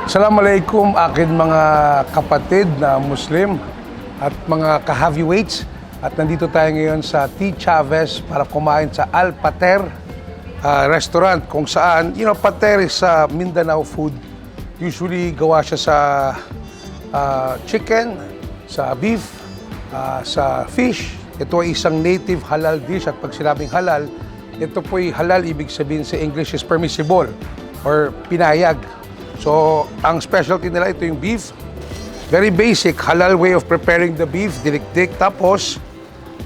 Assalamualaikum akin mga kapatid na Muslim at mga ka-heavyweights. At nandito tayo ngayon sa T. Chavez para kumain sa Al Pater restaurant kung saan, Pater is Mindanao food. Usually gawa siya sa chicken, sa beef, sa fish. Ito ay isang native halal dish at pag sinabing halal, ito po ay halal, ibig sabihin sa English is permissible or pinayag. So, ang specialty nila, ito yung beef. Very basic, halal way of preparing the beef, dinikdik. Tapos,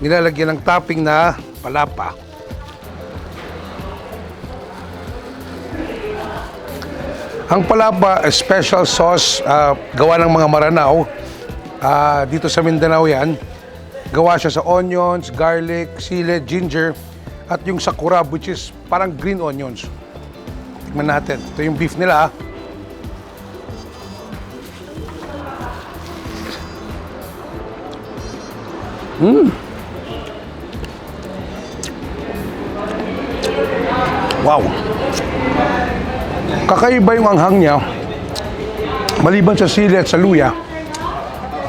nilalagyan ng topping na palapa. Ang palapa, special sauce, gawa ng mga Maranao. Dito sa Mindanao yan. Gawa siya sa onions, garlic, sili, ginger, at yung sakurab, which is parang green onions. Tignan natin. Ito yung beef nila. Wow! Kakaiba yung anghang niya. Maliban sa sili at sa luya,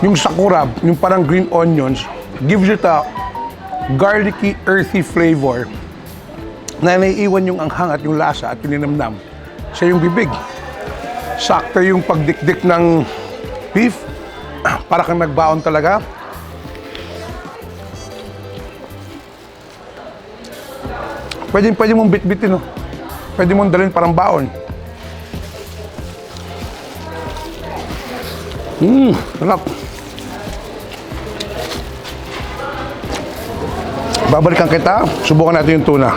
yung sakurab, yung parang green onions, gives it a garlicky, earthy flavor na naiiwan yung anghang at yung lasa at yung ninamnam sa yung bibig. Sakto yung pagdikdik ng beef. Para kang nagbaon talaga. Pwede mong bit-bitin, no? Pwede mong dalhin parang baon. Sarap. Babalikan kita, subukan natin yung tuna.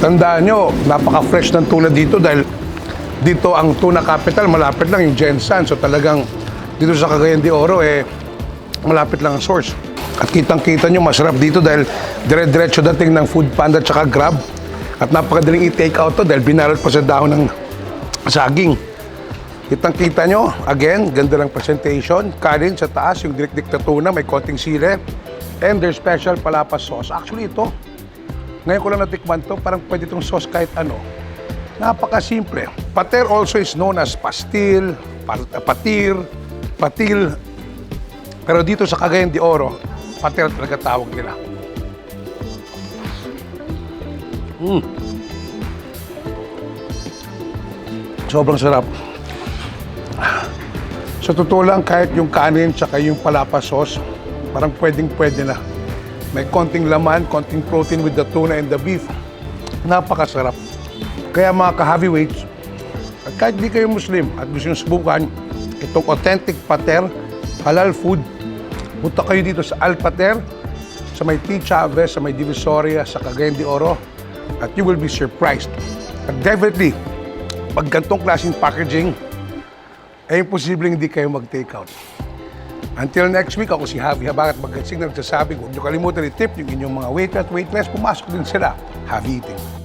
Tandaan nyo, napaka-fresh ng tuna dito dahil dito ang tuna capital, malapit lang yung Gensan. So talagang dito sa Cagayan de Oro, malapit lang ang source. At kitang-kita nyo, masarap dito dahil dire-diretso dating ng Food Panda at saka Grab. At napakadaling i-take out to dahil binalot pa sa dahon ng saging. Kitang-kita nyo, again, ganda ng presentation. Kanin sa taas, yung dinikdik na tuna, may konting sili. And their special palapa sauce. Actually ito, ngayon ko lang natikman to, parang pwede itong sauce kahit ano. Napakasimple. Pater also is known as pastil, patil. Pero dito sa Cagayan de Oro, pater talaga tawag nila. Sobrang sarap. Sa totoo lang, kahit yung kanin tsaka yung palapa sauce, parang pwedeng-pwede na. May konting laman, konting protein with the tuna and the beef. Napakasarap. Kaya mga ka-heavyweights, at kahit di kayo Muslim at gusto nyo subukan itong authentic pater, halal food, punta kayo dito sa Al Pater, sa may T. Chavez, sa may Divisoria, sa Cagayan de Oro, at you will be surprised. At definitely, pag gantong klaseng packaging, imposibleng hindi kayo mag-take out. Until next week, ako si Javi Habagat Magansing na nagsasabing, huwag nyo kalimutan i-tip yung inyong mga waitress, pumasok din sila. Happy eating!